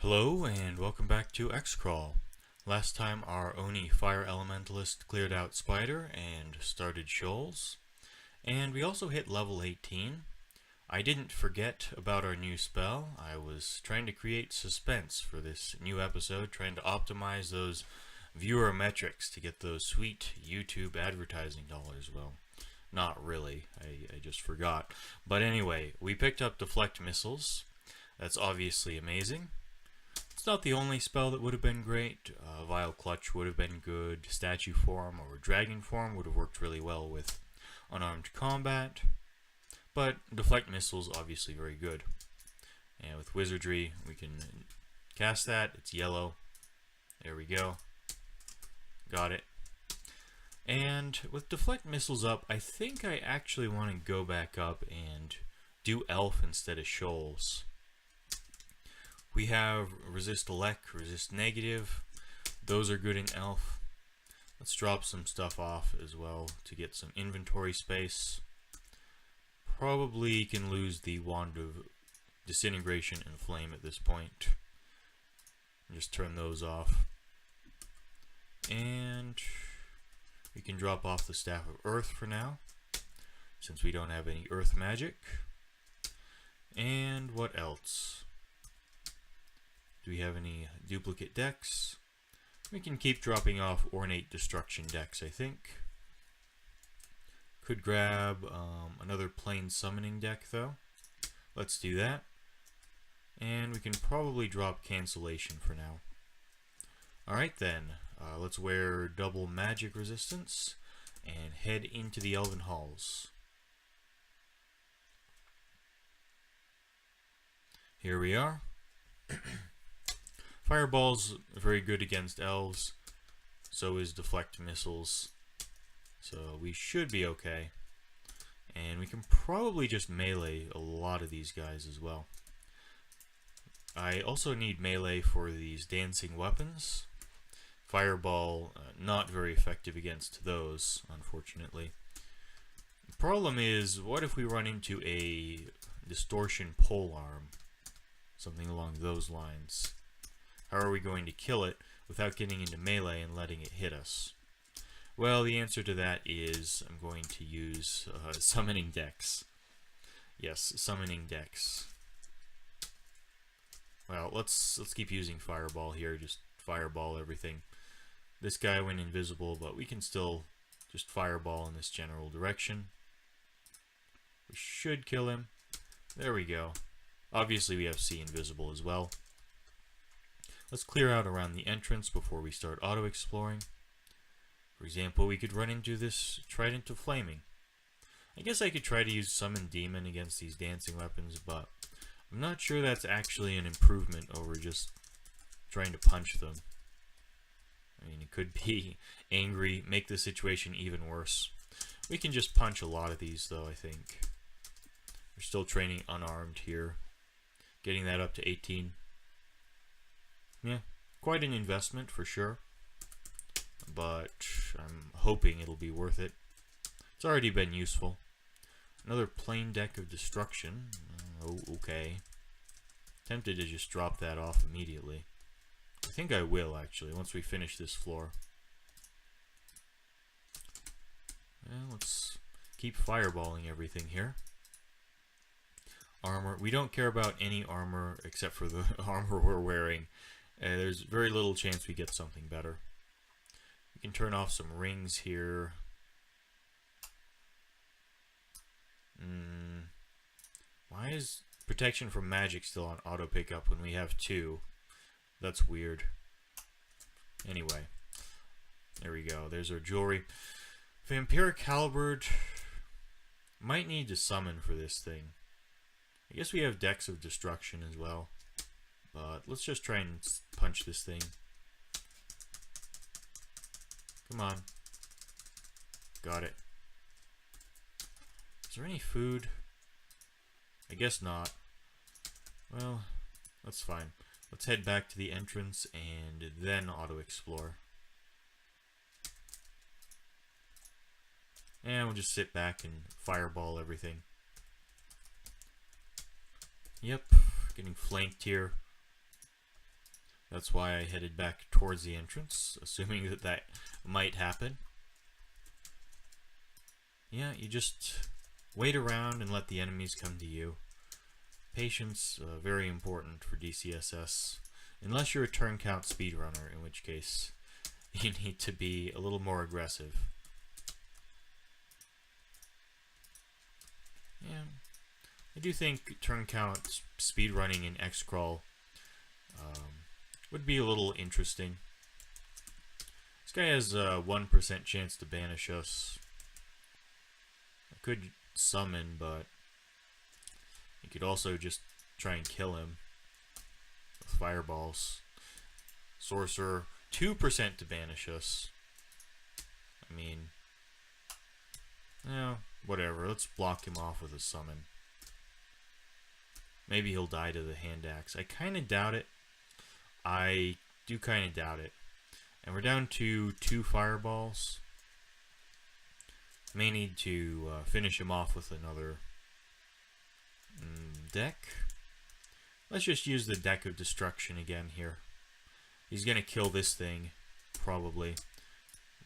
Hello and welcome back to xcrawl. Last time our Oni Fire Elementalist cleared out Spider and started Shoals, and we also hit level 18. I didn't forget about our new spell. I was trying to create suspense for this new episode, trying to optimize those viewer metrics to get those sweet YouTube advertising dollars. Well, not really, I just forgot. But anyway, we picked up Deflect Missiles. That's obviously amazing. It's not the only spell that would have been great. Vile Clutch would have been good. Statue Form or Dragon Form would have worked really well with unarmed combat. But Deflect Missiles obviously very good. And with Wizardry, we can cast that. It's yellow. There we go. Got it. And with Deflect Missiles up, I think I actually want to go back up and do Elf instead of Shoals. We have Resist Elect, Resist Negative. Those are good in Elf. Let's drop some stuff off as well to get some inventory space. Probably can lose the Wand of Disintegration and Flame at this point. Just turn those off. And we can drop off the Staff of Earth for now, since we don't have any Earth magic. And what else? Do we have any duplicate decks? We can keep dropping off Ornate Destruction decks, I think. Could grab another Plain Summoning deck, though. Let's do that. And we can probably drop Cancellation for now. Alright then, let's wear double magic resistance and head into the Elven Halls. Here we are. Fireball's very good against elves, so is Deflect Missiles, so we should be okay. And we can probably just melee a lot of these guys as well. I also need melee for these dancing weapons. Fireball, not very effective against those, unfortunately. The problem is, what if we run into a distortion polearm? Something along those lines. How are we going to kill it without getting into melee and letting it hit us? Well, the answer to that is I'm going to use summoning decks. Yes, summoning decks. Well, let's keep using fireball here. Just fireball everything. This guy went invisible, but we can still just fireball in this general direction. We should kill him. There we go. Obviously, we have see invisible as well. Let's clear out around the entrance before we start auto-exploring. For example, we could run into this Trident of Flaming. I guess I could try to use Summon Demon against these dancing weapons, but I'm not sure that's actually an improvement over just trying to punch them. I mean, it could be angry, make the situation even worse. We can just punch a lot of these, though, I think. We're still training unarmed here. Getting that up to 18. Yeah, quite an investment for sure, but I'm hoping it'll be worth it. It's already been useful. Another plain deck of destruction. Oh, okay. Tempted to just drop that off immediately. I think I will, actually, once we finish this floor. Well, let's keep fireballing everything here. Armor. We don't care about any armor except for the armor we're wearing. There's very little chance we get something better. We can turn off some rings here. Why is protection from magic still on auto pickup when we have 2? That's weird. Anyway, there we go. There's our jewelry. Vampiric Halberd. Might need to summon for this thing. I guess we have decks of destruction as well. But let's just try and punch this thing. Come on. Got it. Is there any food? I guess not. Well, that's fine. Let's head back to the entrance and then auto-explore. And we'll just sit back and fireball everything. Yep, getting flanked here. That's why I headed back towards the entrance, assuming that that might happen. Yeah, you just wait around and let the enemies come to you. Patience, very important for DCSS. Unless you're a turn count speedrunner, in which case you need to be a little more aggressive. Yeah, I do think turn count speedrunning in xcrawl would be a little interesting. This guy has a 1% chance to banish us. I could summon, but you could also just try and kill him with fireballs. Sorcerer, 2% to banish us. I mean, no, whatever. Let's block him off with a summon. Maybe he'll die to the hand axe. I kind of doubt it. I do kind of doubt it. And we're down to 2 fireballs. May need to finish him off with another deck. Let's just use the deck of destruction again here. He's gonna kill this thing, probably.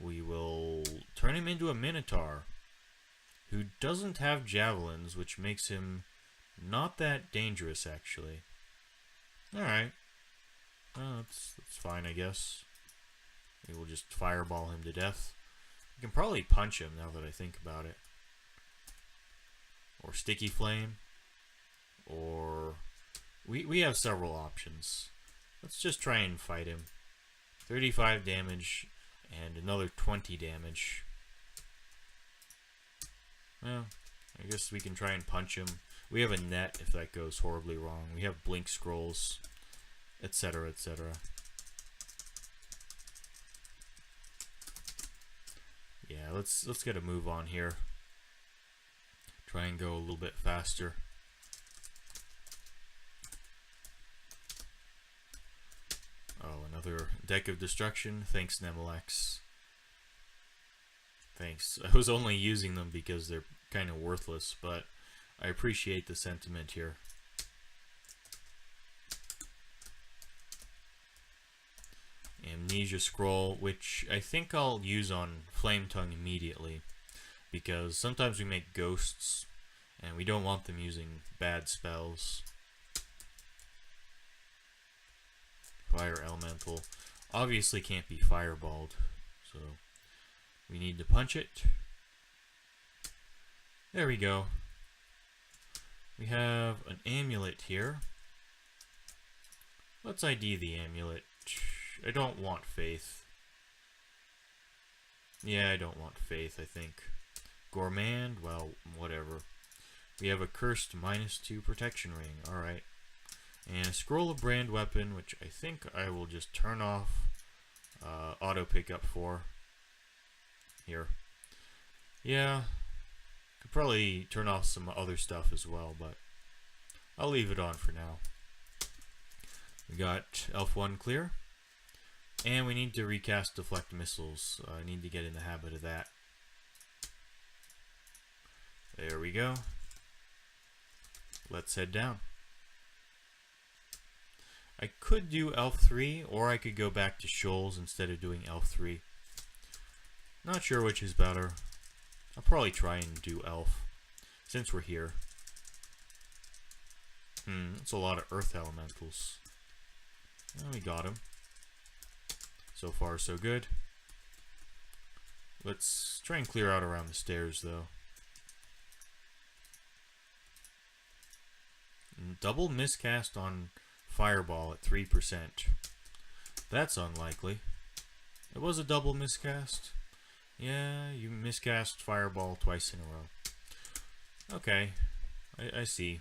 We will turn him into a minotaur who doesn't have javelins, which makes him not that dangerous, actually. Alright. Well, that's fine, I guess. We will just fireball him to death. We can probably punch him, now that I think about it. Or sticky flame. Or... We have several options. Let's just try and fight him. 35 damage and another 20 damage. Well, I guess we can try and punch him. We have a net if that goes horribly wrong. We have blink scrolls, etc., etc. Yeah, let's get a move on here. Try and go a little bit faster. Oh, another deck of destruction. Thanks, Nemelex. Thanks. I was only using them because they're kind of worthless, but I appreciate the sentiment here. Amnesia Scroll, which I think I'll use on Flame Tongue immediately, because sometimes we make ghosts, and we don't want them using bad spells. Fire Elemental obviously can't be fireballed, so we need to punch it. There we go. We have an amulet here. Let's ID the amulet. I don't want faith. Yeah, I don't want faith, I think. Gourmand, well, whatever. We have a cursed -2 protection ring, alright. And a scroll of brand weapon, which I think I will just turn off auto pickup for. Here. Yeah, could probably turn off some other stuff as well, but I'll leave it on for now. We got Elf 1 clear. And we need to recast deflect missiles. I need to get in the habit of that. There we go. Let's head down. I could do Elf 3, or I could go back to Shoals instead of doing Elf 3. Not sure which is better. I'll probably try and do Elf, since we're here. That's a lot of Earth Elementals. Well, we got him. So far, so good. Let's try and clear out around the stairs, though. Double miscast on Fireball at 3%. That's unlikely. It was a double miscast. Yeah, you miscast Fireball twice in a row. Okay, I see.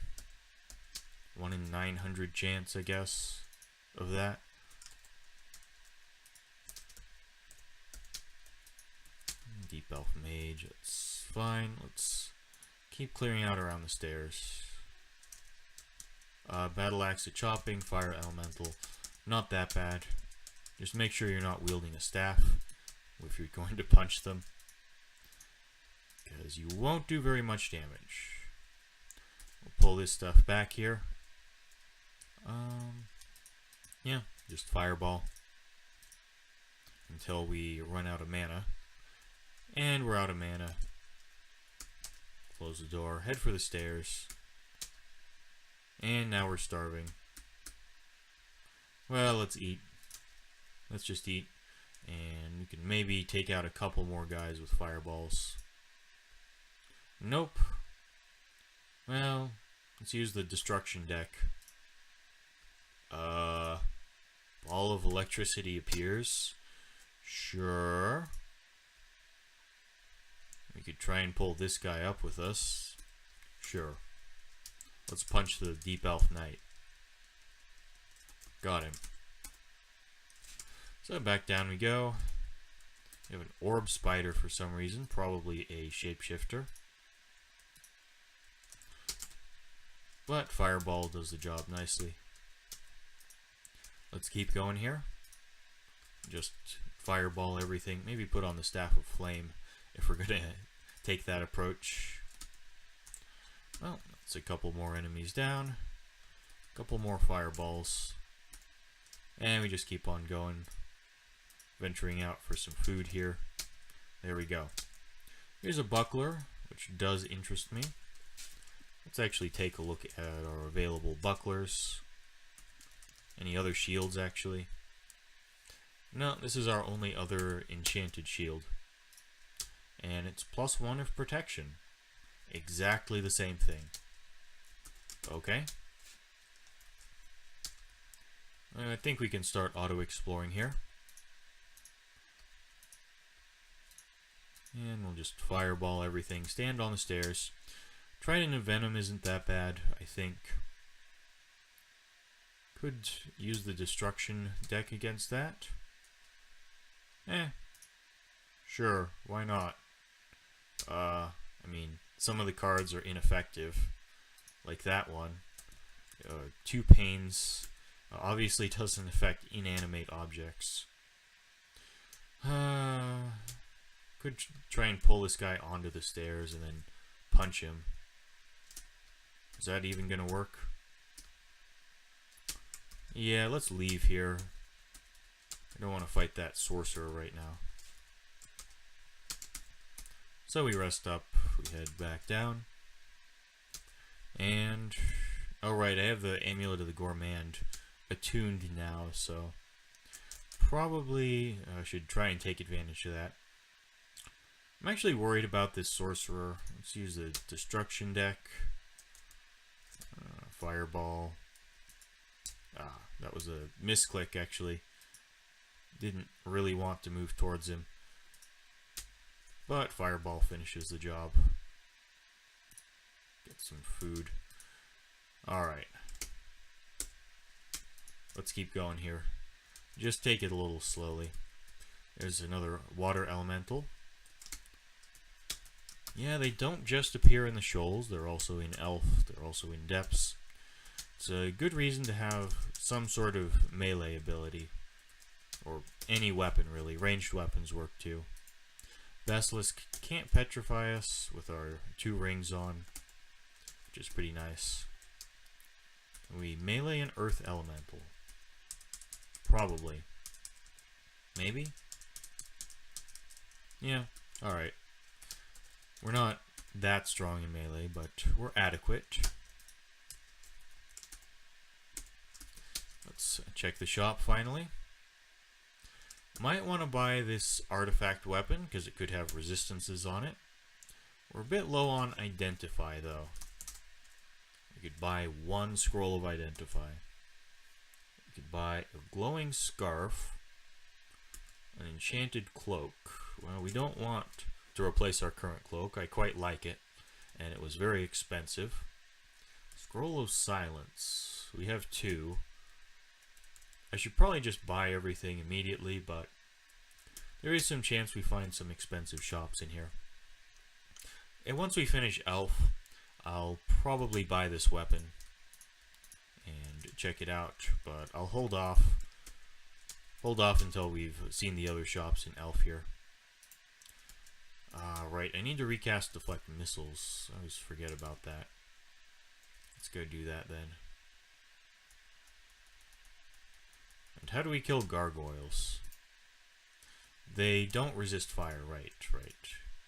1 in 900 chance, I guess, of that. Deep Elf Mage, that's fine. Let's keep clearing out around the stairs. Battle Axe to Chopping, Fire Elemental, not that bad. Just make sure you're not wielding a staff if you're going to punch them, because you won't do very much damage. We'll pull this stuff back here. Yeah, just fireball until we run out of mana. And we're out of mana. Close the door, head for the stairs. And now we're starving. Well, let's eat. Let's just eat. And we can maybe take out a couple more guys with fireballs. Nope. Well, let's use the destruction deck. Ball of electricity appears. Sure. We could try and pull this guy up with us. Sure. Let's punch the Deep Elf Knight. Got him. So back down we go. We have an orb spider for some reason, probably a shapeshifter. But fireball does the job nicely. Let's keep going here. Just fireball everything. Maybe put on the Staff of Flame if we're gonna take that approach. Well, that's a couple more enemies down. A couple more fireballs. And we just keep on going. Venturing out for some food here. There we go. Here's a buckler, which does interest me. Let's actually take a look at our available bucklers. Any other shields, actually? No, this is our only other enchanted shield. And it's +1 of protection. Exactly the same thing. Okay. I think we can start auto-exploring here. And we'll just fireball everything. Stand on the stairs. Trident of Venom isn't that bad, I think. Could use the destruction deck against that. Sure, why not? I mean, some of the cards are ineffective. Like that one. 2 pains. Obviously doesn't affect inanimate objects. Could try and pull this guy onto the stairs and then punch him. Is that even gonna work? Yeah, let's leave here. I don't want to fight that sorcerer right now. So we rest up, we head back down. And, oh right, I have the Amulet of the Gourmand attuned now, so probably should try and take advantage of that. I'm actually worried about this sorcerer. Let's use the destruction deck. Fireball. That was a misclick, actually. Didn't really want to move towards him. But fireball finishes the job. Get some food. Alright. Let's keep going here. Just take it a little slowly. There's another water elemental. Yeah, they don't just appear in the shoals, they're also in Elf, they're also in Depths. It's a good reason to have some sort of melee ability. Or any weapon, really. Ranged weapons work too. Basilisk can't petrify us with our 2 rings on, which is pretty nice. We melee an Earth Elemental. Probably. Maybe? Yeah, alright. We're not that strong in melee, but we're adequate. Let's check the shop finally. Might want to buy this artifact weapon because it could have resistances on it. We're a bit low on Identify though. We could buy 1 scroll of Identify. We could buy a glowing scarf, an enchanted cloak. Well, we don't want to replace our current cloak. I quite like it, and it was very expensive. Scroll of Silence. We have 2. I should probably just buy everything immediately, but there is some chance we find some expensive shops in here. And once we finish Elf, I'll probably buy this weapon and check it out, but I'll hold off until we've seen the other shops in Elf here. Right, I need to recast Deflect Missiles. I always forget about that. Let's go do that then. And how do we kill gargoyles? They don't resist fire, right.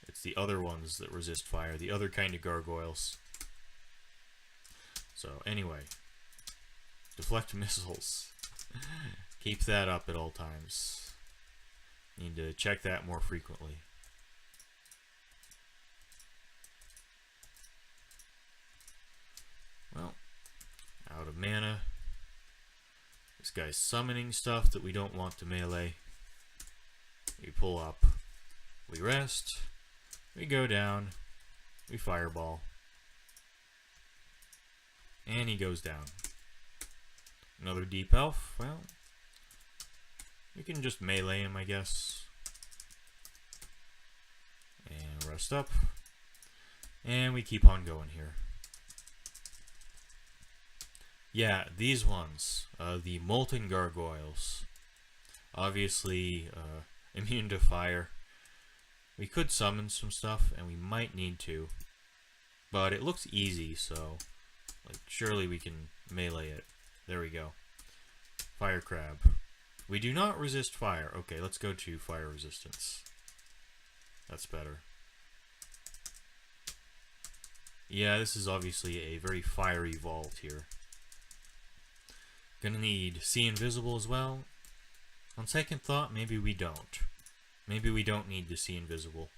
It's the other ones that resist fire, the other kind of gargoyles. So, anyway. Deflect missiles. Keep that up at all times. Need to check that more frequently. Well, out of mana. This guy's summoning stuff that we don't want to melee. We pull up. We rest. We go down. We fireball. And he goes down. Another deep elf. Well, we can just melee him, I guess. And rest up. And we keep on going here. Yeah, these ones. The molten gargoyles. Obviously, immune to fire. We could summon some stuff, and we might need to. But it looks easy, so like surely we can melee it. There we go. Fire crab. We do not resist fire. Okay, let's go to fire resistance. That's better. Yeah, this is obviously a very fiery vault here. Gonna need see invisible as well. On second thought, maybe we don't. Maybe we don't need to see invisible.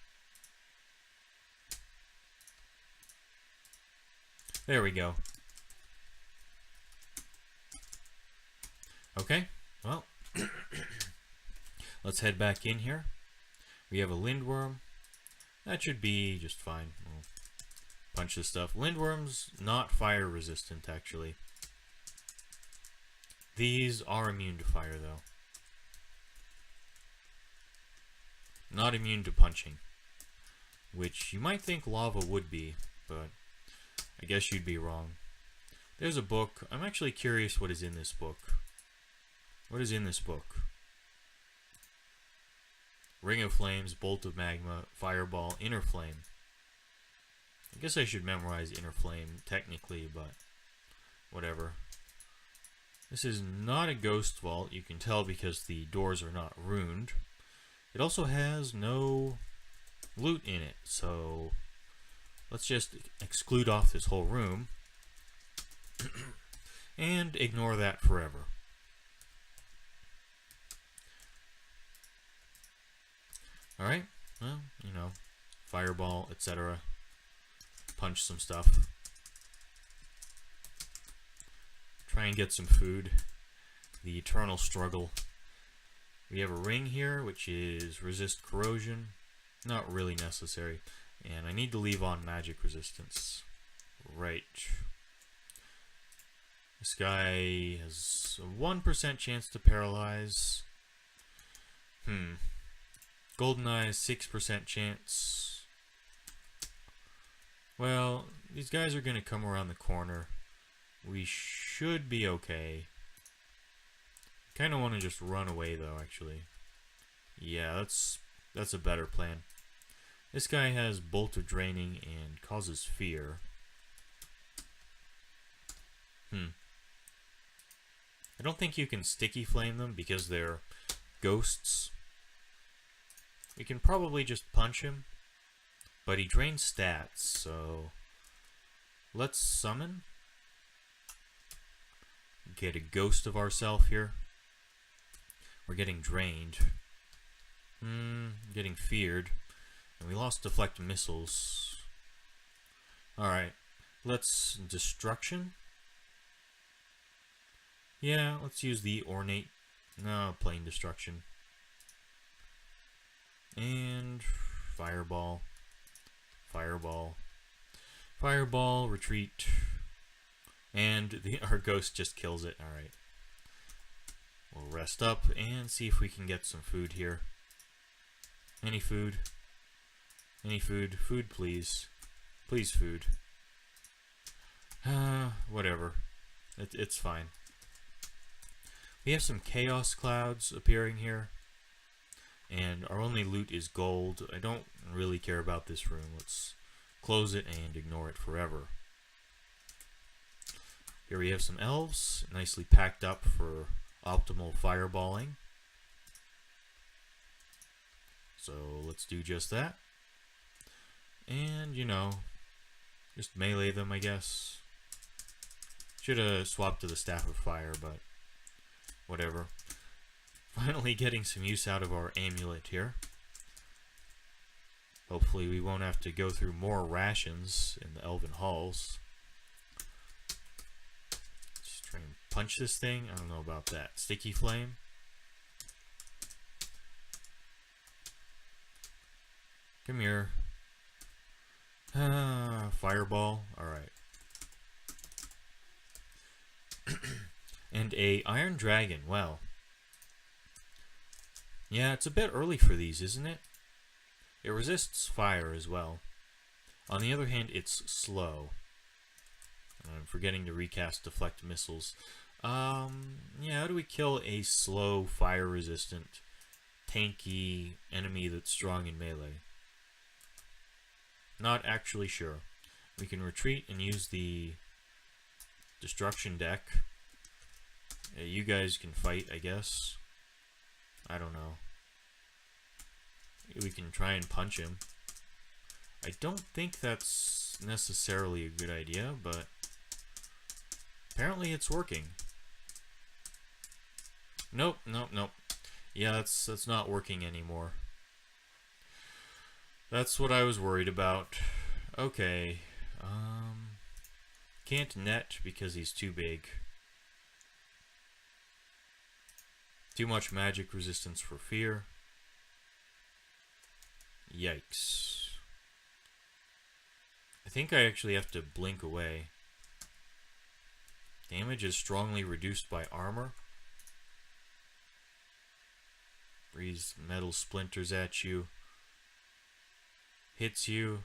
There we go. Okay, well, let's head back in here. We have a lindworm. That should be just fine. We'll punch this stuff. Lindworm's not fire resistant, actually. These are immune to fire, though. Not immune to punching. Which you might think lava would be, but I guess you'd be wrong. There's a book. I'm actually curious what is in this book. What is in this book? Ring of Flames, Bolt of Magma, Fireball, Inner Flame. I guess I should memorize Inner Flame, technically, but whatever. This is not a ghost vault, you can tell because the doors are not runed. It also has no loot in it, so let's just exclude off this whole room and ignore that forever. Alright, well, you know, fireball, etc. Punch some stuff. Try and get some food. The eternal struggle. We have a ring here, which is resist corrosion. Not really necessary. And I need to leave on magic resistance. Right. This guy has a 1% chance to paralyze. Goldeneye, 6% chance. Well, these guys are going to come around the corner. We should be okay. Kind of want to just run away, though, actually. Yeah, that's a better plan. This guy has Bolt of Draining and causes fear. I don't think you can sticky flame them because they're ghosts. We can probably just punch him, but he drains stats, so let's summon. Get a ghost of ourselves here. We're getting drained. Getting feared. And we lost deflect missiles. Alright, let's destruction. Yeah, let's use the ornate. No, plain destruction. And fireball. Fireball. Fireball, retreat. And our ghost just kills it. Alright. We'll rest up and see if we can get some food here. Any food? Any food? Food, please. Please, food. Whatever. It's fine. We have some chaos clouds appearing here. And our only loot is gold. I don't really care about this room. Let's close it and ignore it forever. Here we have some elves, nicely packed up for optimal fireballing. So let's do just that. And, you know, just melee them, I guess. Should have swapped to the Staff of Fire, but whatever. Finally getting some use out of our amulet here. Hopefully we won't have to go through more rations in the Elven Halls. Just try and punch this thing. I don't know about that. Sticky Flame. Come here. Fireball. Alright. And a Iron Dragon. Well. Yeah, it's a bit early for these, isn't it? It resists fire as well. On the other hand, it's slow. I'm forgetting to recast deflect missiles. Yeah, how do we kill a slow, fire-resistant, tanky enemy that's strong in melee? Not actually sure. We can retreat and use the destruction deck. You guys can fight, I guess. I don't know. We can try and punch him. I don't think that's necessarily a good idea, but apparently it's working. Nope, nope, nope. Yeah, that's not working anymore. That's what I was worried about. Okay. Can't net because he's too big. Too much magic resistance for fear. Yikes. I think I actually have to blink away. Damage is strongly reduced by armor. Breathes metal splinters at you. Hits you.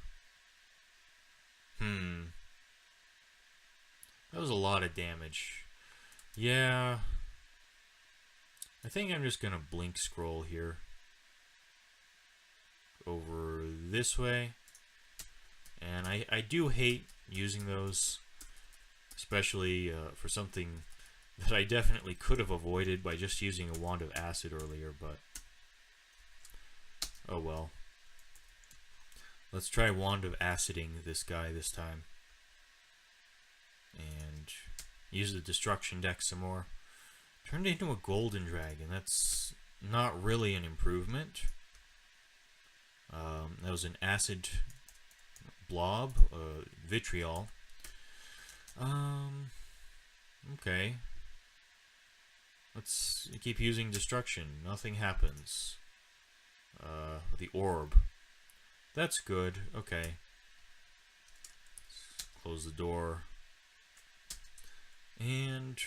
That was a lot of damage. Yeah. I think I'm just gonna blink scroll here. Over this way. And I do hate using those. Especially for something that I definitely could have avoided by just using a wand of acid earlier, but oh well. Let's try wand of aciding this guy this time. And use the destruction deck some more. Turned into a golden dragon. That's not really an improvement. That was an acid blob, vitriol. Okay. Let's keep using destruction. Nothing happens. The orb. That's good. Okay. Let's close the door. And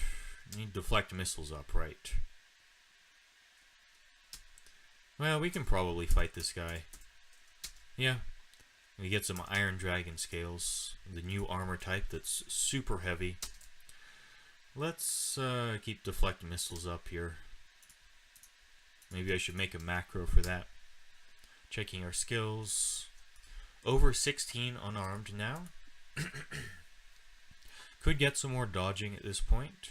need deflect missiles up, right? Well, we can probably fight this guy. Yeah. We get some Iron Dragon scales. The new armor type that's super heavy. Let's keep deflect missiles up here. Maybe I should make a macro for that. Checking our skills. Over 16 unarmed now. Could get some more dodging at this point.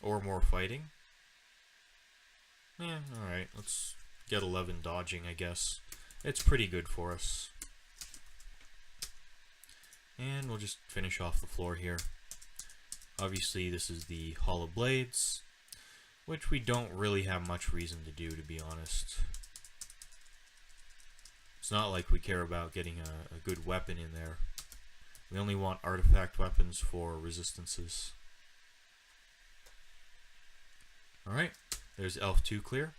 Or more fighting. Yeah, alright. Let's get 11 dodging, I guess. It's pretty good for us. And we'll just finish off the floor here. Obviously, this is the Hall of Blades, which we don't really have much reason to do, to be honest. It's not like we care about getting a good weapon in there. We only want artifact weapons for resistances. Alright, there's Elf 2 clear.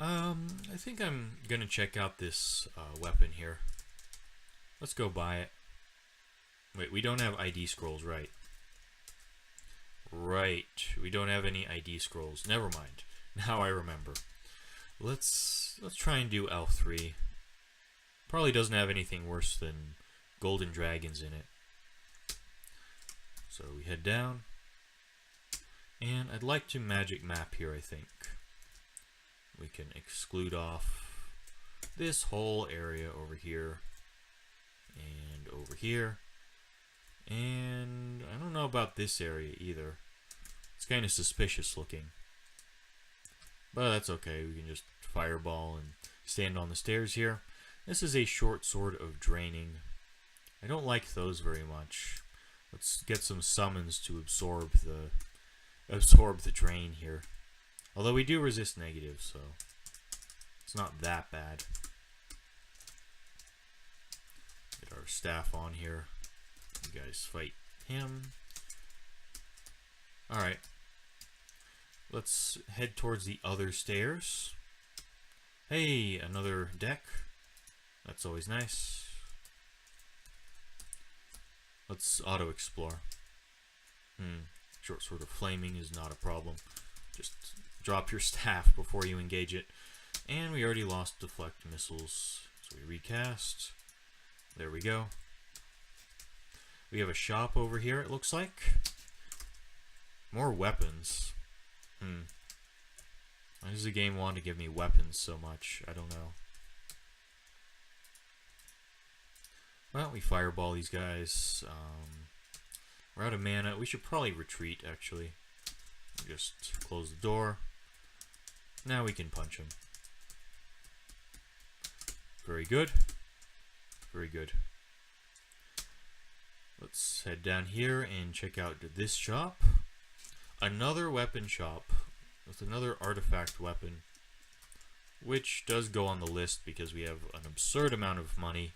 I think I'm gonna check out this weapon here. Let's go buy it. Wait, we don't have ID scrolls, right? Right, we don't have any ID scrolls. Never mind. Now I remember. Let's try and do Elf 3. Probably doesn't have anything worse than golden dragons in it. So we head down. And I'd like to magic map here, I think. We can exclude off this whole area over here and over here. And I don't know about this area either. It's kind of suspicious looking. But that's okay, we can just fireball and stand on the stairs here. This is a short sword of draining. I don't like those very much. Let's get some summons to absorb the drain here. Although we do resist negative, so it's not that bad. Get our staff on here. You guys fight him. Alright. Let's head towards the other stairs. Hey, another deck. That's always nice. Let's auto-explore. Short sword of flaming is not a problem. Just drop your staff before you engage it. And we already lost deflect missiles. So we recast. There we go. We have a shop over here, it looks like. More weapons. Why does the game want to give me weapons so much? I don't know. Well, we fireball these guys. We're out of mana. We should probably retreat, actually. Just close the door. Now we can punch him. Very good. Very good. Let's head down here and check out this shop. Another weapon shop with another artifact weapon, which does go on the list because we have an absurd amount of money.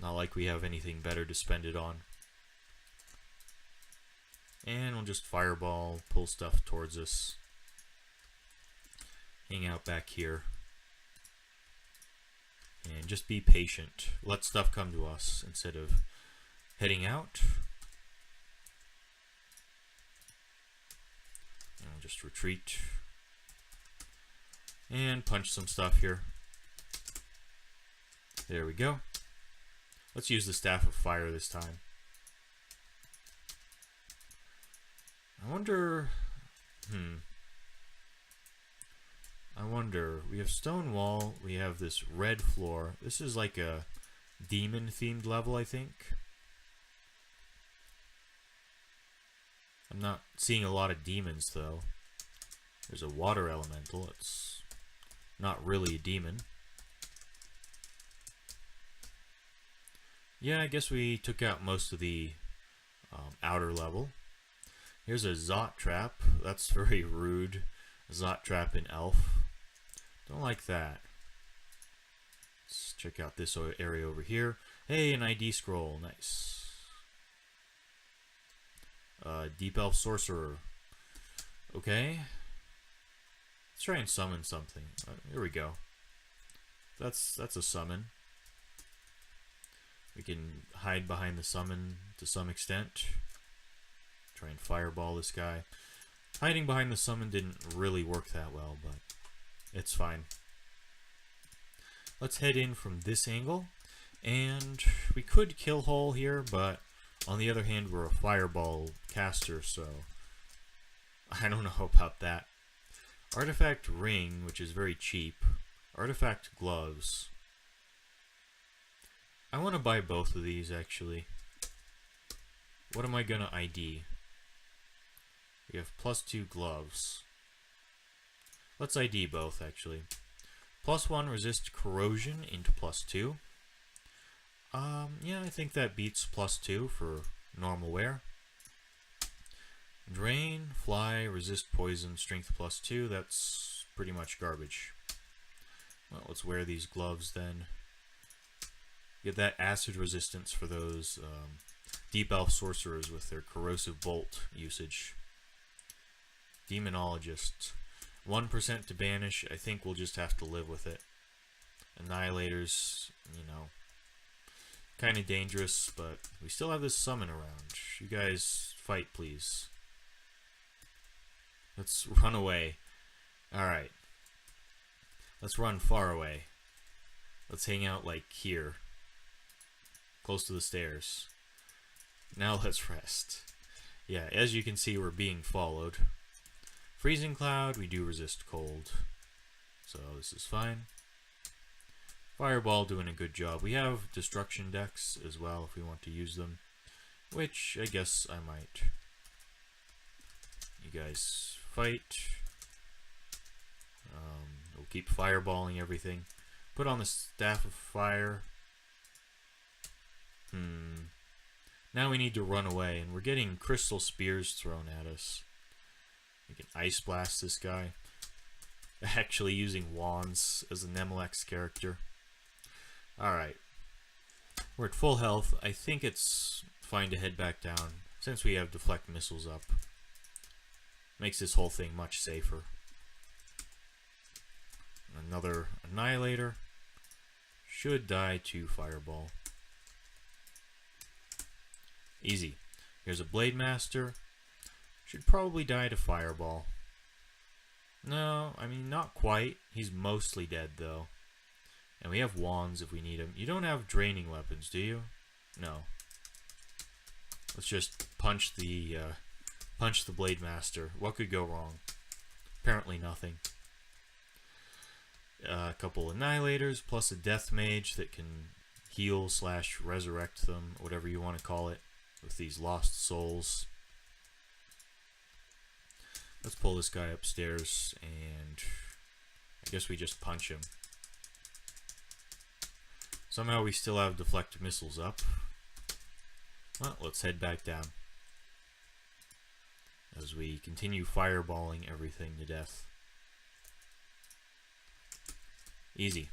Not like we have anything better to spend it on. And we'll just fireball, pull stuff towards us. Hang out back here. And just be patient. Let stuff come to us instead of heading out. And we'll just retreat. And punch some stuff here. There we go. Let's use the Staff of Fire this time. I wonder... I wonder, we have stone wall, we have this red floor. This is like a demon-themed level, I think. I'm not seeing a lot of demons, though. There's a water elemental. It's not really a demon. Yeah, I guess we took out most of the outer level. Here's a Zot Trap. That's very rude. Zot Trap in Elf. Don't like that. Let's check out this area over here. Hey, an ID scroll. Nice. Deep Elf Sorcerer. Okay. Let's try and summon something. Here we go. That's a summon. We can hide behind the summon to some extent. Try and fireball this guy. Hiding behind the summon didn't really work that well, but it's fine. Let's head in from this angle. And we could kill hole here, but on the other hand, we're a fireball caster, so I don't know about that. Artifact ring, which is very cheap. Artifact gloves. I want to buy both of these, actually. What am I going to ID? We have +2 gloves. Let's ID both, actually. +1 resist corrosion into +2. Yeah, I think that beats +2 for normal wear. Drain, fly, resist poison, strength +2. That's pretty much garbage. Well, let's wear these gloves then. Get that acid resistance for those Deep Elf Sorcerers with their corrosive bolt usage. Demonologist. 1% to banish. I think we'll just have to live with it. Annihilators, you know, kind of dangerous, but we still have this summon around. You guys fight, please. Let's run away. Alright. Let's run far away. Let's hang out like here. Close to the stairs. Now let's rest. Yeah, as you can see, we're being followed. Freezing Cloud, we do resist cold. So this is fine. Fireball doing a good job. We have destruction decks as well if we want to use them. which I guess I might. You guys fight. We'll keep fireballing everything. Put on the Staff of Fire. Now we need to run away, and we're getting crystal spears thrown at us. We can ice blast this guy. Actually using wands as a Nemelex character. Alright. We're at full health. I think it's fine to head back down, since we have deflect missiles up. Makes this whole thing much safer. Another Annihilator. Should die to Fireball. Easy. Here's a Blade Master. Should probably die to Fireball. No, I mean, not quite. He's mostly dead, though. And we have wands if we need them. You don't have draining weapons, do you? No. Let's just punch the Blade Master. What could go wrong? Apparently nothing. A couple Annihilators, plus a Death Mage that can heal / resurrect them, whatever you want to call it, with these lost souls. Let's pull this guy upstairs, and I guess we just punch him. Somehow we still have deflect missiles up. Well, let's head back down as we continue fireballing everything to death. Easy.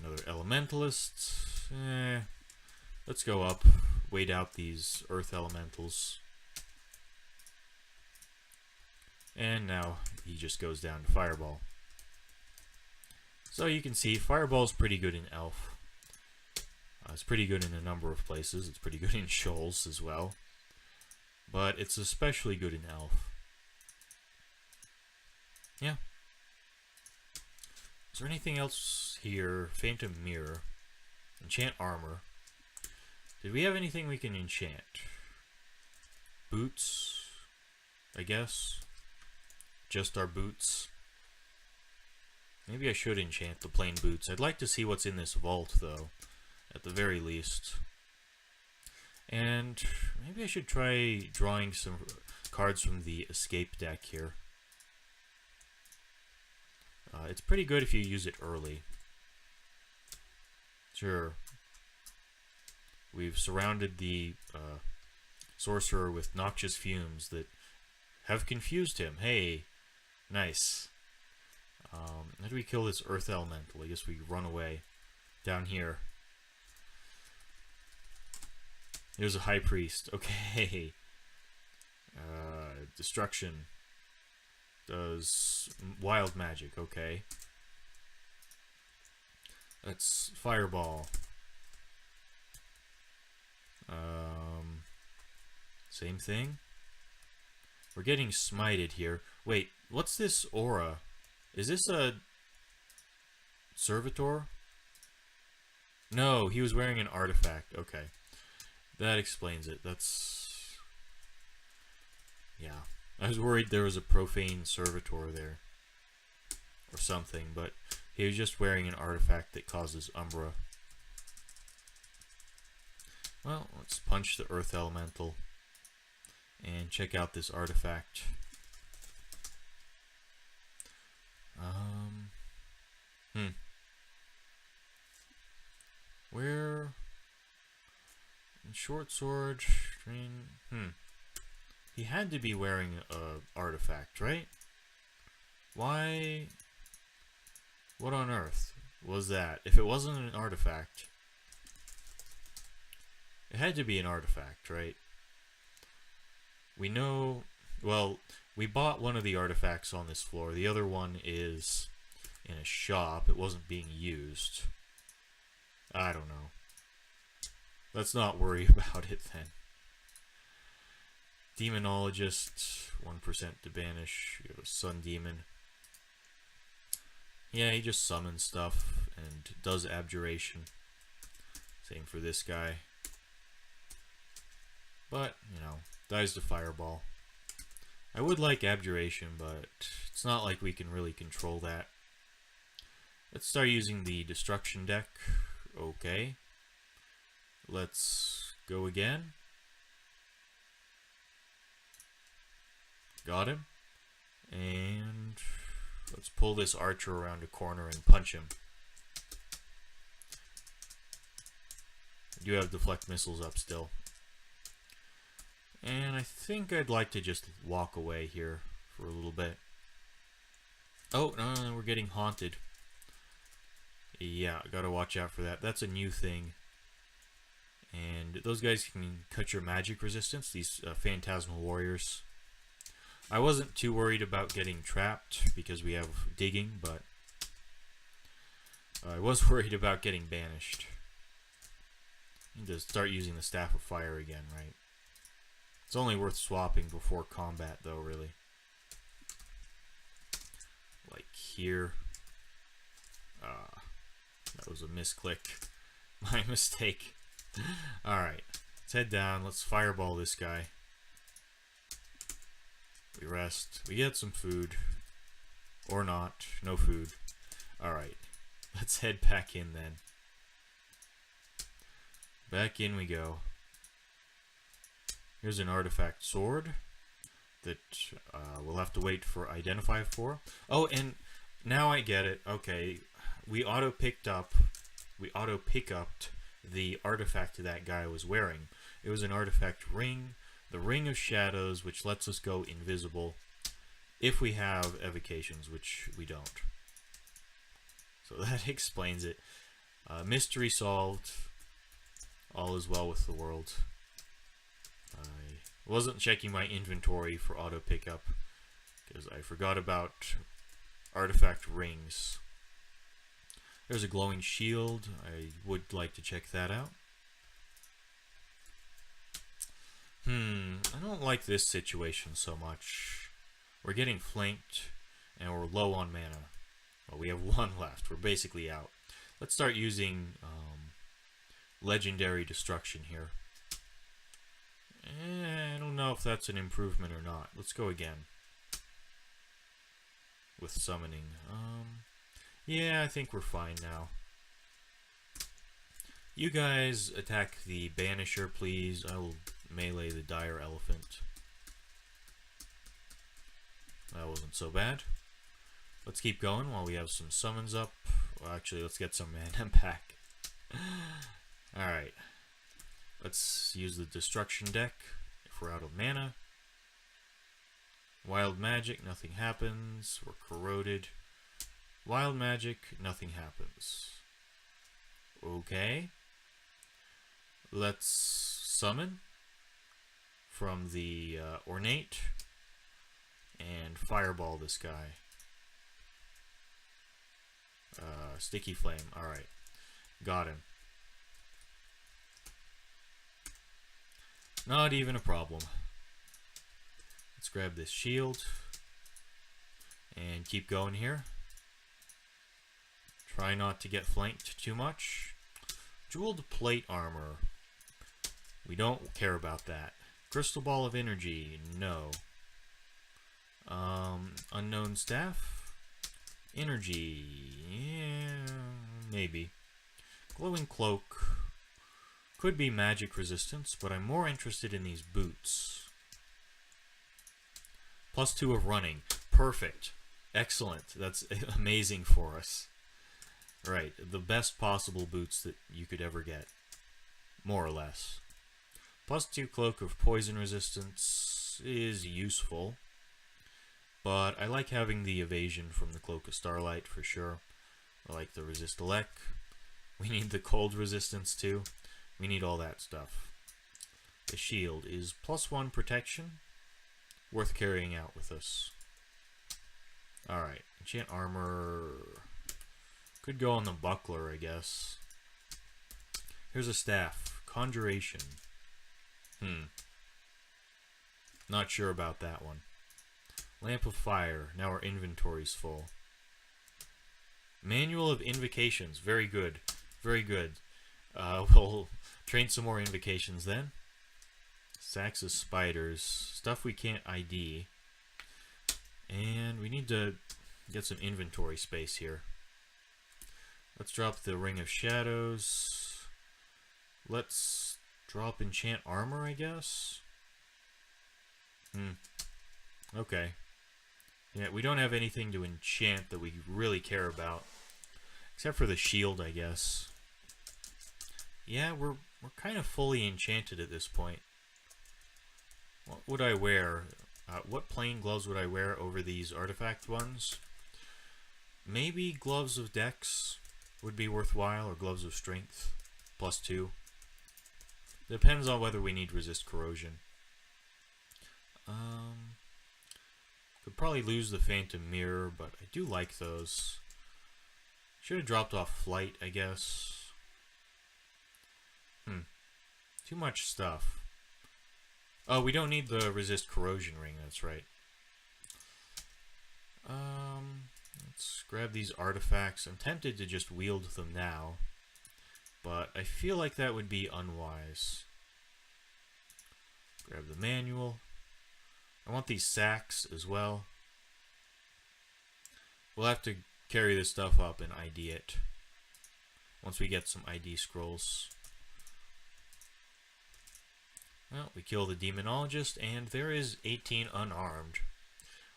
Another Elementalist. Let's go up, wait out these Earth Elementals. And now he just goes down to Fireball. So you can see Fireball's pretty good in Elf. It's pretty good in a number of places. It's pretty good in Shoals as well. But it's especially good in Elf. Yeah. Is there anything else here? Phantom Mirror. Enchant Armor. Did we have anything we can enchant? Boots, I guess. Just our boots. Maybe I should enchant the plain boots. I'd like to see what's in this vault, though, at the very least. And maybe I should try drawing some cards from the escape deck here. It's pretty good if you use it early. Sure. We've surrounded the sorcerer with noxious fumes that have confused him. Hey, nice. How do we kill this Earth Elemental? I guess we run away down here. Here's a High Priest. Okay. Destruction. Does wild magic. Okay. That's Fireball. Same thing. We're getting smited here. Wait, what's this aura? Is this a servitor? No, he was wearing an artifact. Okay. That explains it. That's... yeah. I was worried there was a profane servitor there. Or something, but he was just wearing an artifact that causes Umbra. Well, let's punch the Earth Elemental and check out this artifact. Where? Short sword, train. He had to be wearing a artifact, right? Why? What on earth was that? If it wasn't an artifact, it had to be an artifact, right? We know, well, we bought one of the artifacts on this floor. The other one is in a shop. It wasn't being used. I don't know. Let's not worry about it then. Demonologist, 1% to banish. You have a Sun Demon. Yeah, he just summons stuff and does abjuration. Same for this guy. But, you know, dies to Fireball. I would like abjuration, but it's not like we can really control that. Let's start using the destruction deck. Okay. let's go again. Got him. And let's pull this archer around a corner and punch him. I do have deflect missiles up still. And I think I'd like to just walk away here for a little bit. Oh, no, we're getting haunted. Yeah, gotta watch out for that. That's a new thing. And those guys can cut your magic resistance, these phantasmal warriors. I wasn't too worried about getting trapped because we have digging, but I was worried about getting banished. Need to start using the Staff of Fire again, right? It's only worth swapping before combat, though, really. Like here. That was a misclick. My mistake. Alright, let's head down. Let's fireball this guy. We rest. We get some food. Or not. No food. Alright, let's head back in then. Back in we go. Here's an artifact sword that we'll have to wait for identify for. Oh, and now I get it. Okay, we auto pick up the artifact that guy was wearing. It was an artifact ring, the Ring of Shadows, which lets us go invisible if we have evocations, which we don't. So that explains it. Mystery solved. All is well with the world. I wasn't checking my inventory for auto pickup because I forgot about artifact rings. There's a glowing shield. I would like to check that out. I don't like this situation so much. We're getting flanked and we're low on mana. Well, we have one left. We're basically out. Let's start using legendary destruction here. I don't know if that's an improvement or not. Let's go again with summoning. Yeah, I think we're fine now. You guys attack the Banisher, please. I will melee the Dire Elephant. That wasn't so bad. Let's keep going while we have some summons up. Well, actually, let's get some mana back. Alright. Let's use the destruction deck if we're out of mana. Wild magic, nothing happens. We're corroded. Wild magic, nothing happens. Okay. Let's summon from the ornate and fireball this guy. Sticky flame. Alright. Got him. Not even a problem. Let's grab this shield and keep going here. Try not to get flanked too much. Jeweled plate armor. We don't care about that. Crystal ball of energy. No. Unknown staff. Energy. Yeah, maybe. Glowing cloak. Could be magic resistance, but I'm more interested in these boots. +2 of running. Perfect. Excellent. That's amazing for us. Right, the best possible boots that you could ever get. More or less. +2 cloak of poison resistance is useful. But I like having the evasion from the Cloak of Starlight for sure. I like the resist elect. We need the cold resistance too. We need all that stuff. The shield is +1 protection. Worth carrying out with us. Alright, enchant armor. Could go on the buckler, I guess. Here's a staff. Conjuration. Not sure about that one. Lamp of Fire. Now our inventory's full. Manual of Invocations. Very good. Very good. We'll train some more invocations then. Sacks of spiders. Stuff we can't ID. And we need to get some inventory space here. Let's drop the Ring of Shadows. Let's drop enchant armor, I guess. Okay. Yeah, we don't have anything to enchant that we really care about. Except for the shield, I guess. Yeah, we're kind of fully enchanted at this point. What would I wear? What plain gloves would I wear over these artifact ones? Maybe gloves of dex would be worthwhile, or gloves of strength, +2. Depends on whether we need resist corrosion. Could probably lose the phantom mirror, but I do like those. Should have dropped off flight, I guess. Too much stuff. Oh, we don't need the resist corrosion ring, that's right. Let's grab these artifacts. I'm tempted to just wield them now, but I feel like that would be unwise. Grab the manual. I want these sacks as well. We'll have to carry this stuff up and ID it once we get some ID scrolls. Well, we kill the demonologist, and there is 18 unarmed,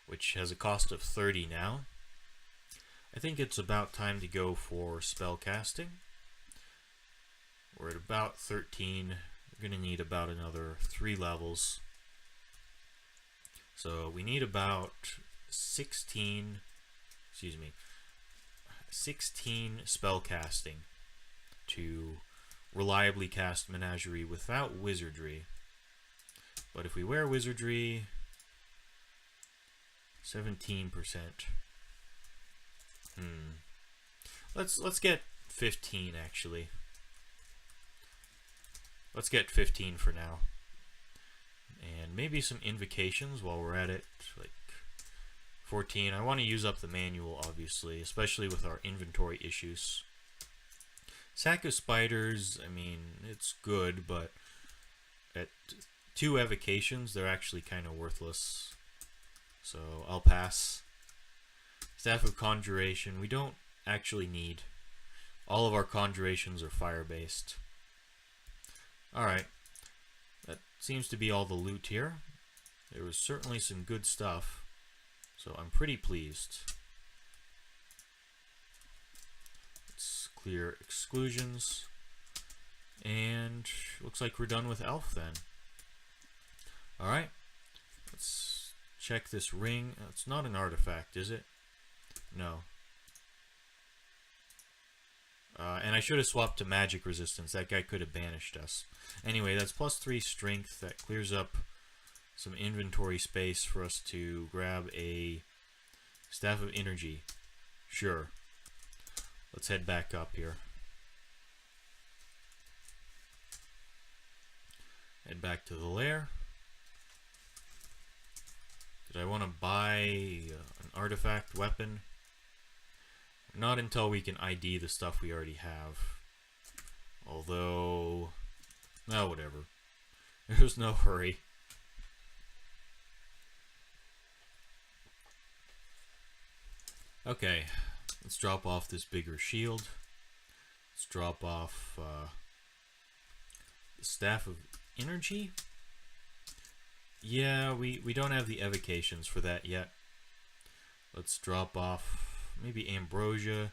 which has a cost of 30 now. I think it's about time to go for spell casting. We're at about 13. We're going to need about another 3 levels. So we need about 16 spell casting to reliably cast Menagerie without wizardry. But if we wear wizardry, 17%. Let's get 15 actually. Let's get 15 for now. And maybe some invocations while we're at it, like 14. I want to use up the manual, obviously, especially with our inventory issues. Sack of Spiders, I mean, it's good, but at 2 evocations, they're actually kind of worthless. So I'll pass. Staff of Conjuration, we don't actually need. All of our conjurations are fire-based. Alright. That seems to be all the loot here. There was certainly some good stuff, so I'm pretty pleased. Let's clear exclusions, and looks like we're done with Elf then. Alright, let's check this ring. It's not an artifact, is it? No. And I should have swapped to magic resistance. That guy could have banished us. Anyway, that's +3 strength. That clears up some inventory space for us to grab a Staff of Energy. Sure. Let's head back up here. Head back to the lair. Did I want to buy an artifact weapon? Not until we can ID the stuff we already have. Although, no, whatever. There's no hurry. Okay, let's drop off this bigger shield. Let's drop off the Staff of Energy. Yeah, we don't have the evocations for that yet. Let's drop off maybe Ambrosia.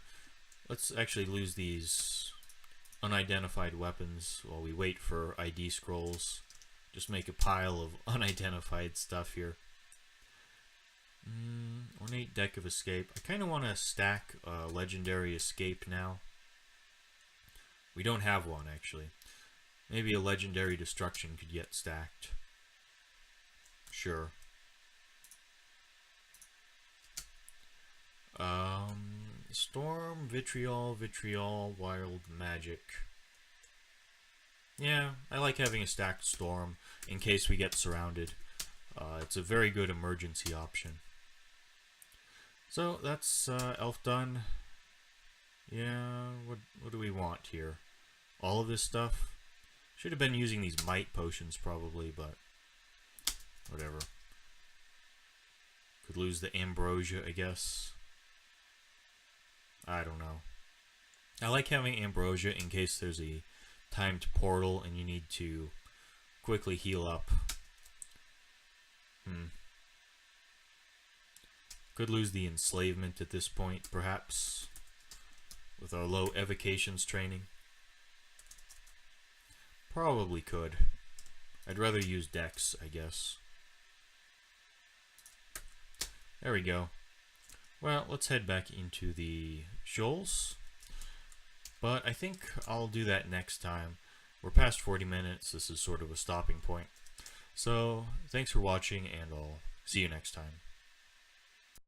Let's actually lose these unidentified weapons while we wait for ID scrolls. Just make a pile of unidentified stuff here. Ornate Deck of Escape. I kind of want to stack Legendary Escape now. We don't have one, actually. Maybe a Legendary Destruction could get stacked. Sure. Storm, Vitriol, Wild Magic. Yeah, I like having a stacked Storm in case we get surrounded. It's a very good emergency option. So that's Elf done. Yeah, what do we want here? All of this stuff? Should have been using these might potions probably, but whatever. Could lose the Ambrosia, I guess. I don't know. I like having Ambrosia in case there's a timed portal and you need to quickly heal up. Could lose the enslavement at this point, perhaps, with our low evocations training. Probably could. I'd rather use Dex, I guess. There we go. Well, let's head back into the shoals. But I think I'll do that next time. We're past 40 minutes. This is sort of a stopping point. So, thanks for watching, and I'll see you next time.